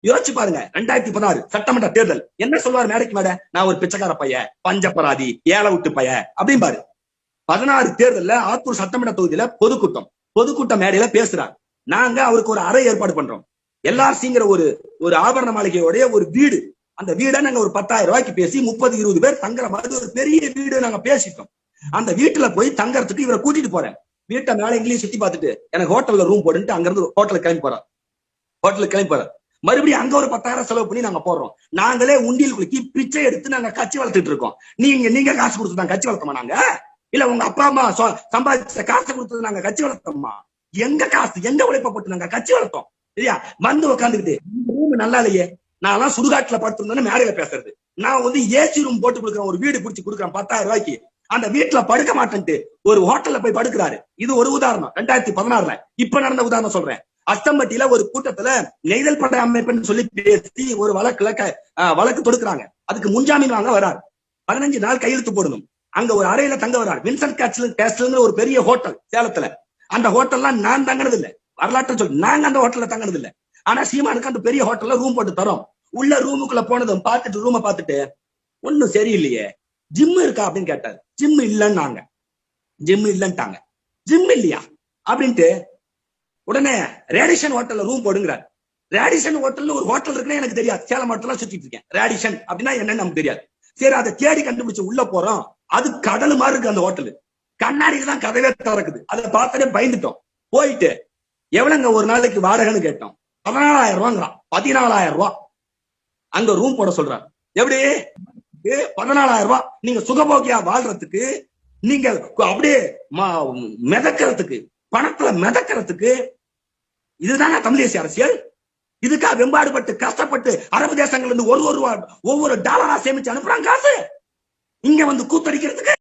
யோசிச்சு பாருங்க. 2016 சட்டமன்ற தேர்தல் என்ன சொல்லுவார் மேடைக்கு மேட? நான் ஒரு பிச்சைக்கார பைய, பஞ்சப்பராதி, ஏழை விட்டு பைய அப்படின்பாரு. 16 தேர்தல்ல ஆத்தூர் சட்டமன்ற தொகுதியில பொதுக்கூட்ட மேடையில பேசுறார். நாங்க அவருக்கு ஒரு அறை ஏற்பாடு பண்றோம். எல்ஆர்சிங்கிற ஒரு ஆபரண மாளிகையோடைய ஒரு வீடு, அந்த வீடை நாங்க ஒரு 10,000 ரூபாய்க்கு பேசி 30-20 பேர் தங்குற மாதிரி ஒரு பெரிய வீடு நாங்க பேசிட்டோம். அந்த வீட்டுல போய் தங்கறதுக்கு இவரை கூட்டிட்டு போறேன். வீட்டை மேல இங்கிலீஷ் சுத்தி பார்த்துட்டு எனக்கு ஹோட்டல்ல ரூம் போடுன்ட்டு அங்க இருந்து ஹோட்டலுக்கு கிளம்பி போறார். மறுபடியும் அங்க ஒரு 10,000 செலவு பண்ணி நாங்க போடுறோம். நாங்களே உண்டியல் குலுக்கி பிச்சை எடுத்து நாங்க கட்சி வளர்த்துட்டு இருக்கோம். நீங்க காசு கொடுத்து நாங்க கட்சி வளர்த்தோமா? நாங்க இல்ல உங்க அப்பா அம்மா சம்பாதிச்ச காசு கொடுத்தது நாங்க கட்சி வளர்த்தோமா? எங்க காசு, எங்க உழைப்ப போட்டு நாங்க கட்சி வளர்த்தோம். சரியா? வந்து உட்காந்துக்கிட்டு ரூம் நல்லா இல்லையே, நான் சுடுகாட்டுல படுத்திருந்தேன்னு மேடையில பேசுறது. நான் வந்து ஏசி ரூம் போட்டு கொடுக்குறேன், ஒரு வீடு பிடிச்சி கொடுக்குறேன் 10,000 ரூபாய்க்கு. அந்த வீட்டுல படுக்க மாட்டேன்ட்டு ஒரு ஹோட்டல்ல போய் படுக்கிறாரு. இது ஒரு உதாரணம். 2016 இப்ப நடந்த உதாரணம் சொல்றேன். அஸ்தம்பட்டியில ஒரு கூட்டத்துல நெய்தல் படை அமைப்புன்னு சொல்லி பேசி ஒரு வழக்கு தொடுக்கிறாங்க. அதுக்கு முன்ஜாமீன் வாங்க வராரு. 15 நாள் கையெழுத்து போடணும். அங்க ஒரு அறையில தங்க வராரு. வின்சென்ட் கேஸ்டல் ஒரு பெரிய ஹோட்டல் சேலத்துல. அந்த ஹோட்டல்லாம் நான் தங்கினது இல்ல, வரலாற்று சொல்லி நாங்க அந்த ஹோட்டல்ல தங்கினது இல்ல. ஆனா சீமானுக்கு அந்த பெரிய ஹோட்டல்ல ரூம் போட்டு தரோம். உள்ள ரூமுக்குள்ள போனதும் பார்த்துட்டு ரூமை பார்த்துட்டு ஒன்னும் சரியில்லையே, ஜிம் இருக்கா அப்படின்னு கேட்டாரு. ஜிம் இல்லைன்னாங்க. ஜிம் இல்லையா அப்படின்ட்டு உடனே ரேடிஷன் ஹோட்டல்ல ரூம் போடுங்கிறார். ரேடிஷன் ஹோட்டல்ல ஒரு ஹோட்டல் இருக்குன்னு எனக்கு தெரியாது. சேலம் ஹோட்டல்லாம் சுத்திட்டு இருக்கேன். ரேடிஷன் அப்படின்னா என்னன்னு நமக்கு தெரியாது. சரி, அதை தேடி கண்டுபிடிச்சு உள்ள போறோம். அது கடல் மாதிரி இருக்கு அந்த ஹோட்டல். கண்ணாடியில தான் கதவே திறக்குது. அதை பார்த்தே பயந்துட்டோம். போயிட்டு எவ்வளவுங்க ஒரு நாளைக்கு வாடகைன்னு கேட்டோம். 14,000 ரூபாங்கிறான். 14,000 ரூபாய் அங்க ரூம் போட சொல்றாரு. எப்படி 14,000 ரூபாய்? நீங்க சுகபோகியா வாழ்றதுக்கு, நீங்க அப்படியே மிதக்கிறதுக்கு, பணத்துல மிதக்கிறதுக்கு. இதுதானே தமிழ் தேசிய அரசியல்? இதுக்காக வெம்பாடுபட்டு கஷ்டப்பட்டு அரபு தேசங்கள்ல இருந்து ஒவ்வொரு டாலரா சேமிச்சு அனுப்புறாங்க காசு இங்க வந்து கூத்தடிக்கிறதுக்கு.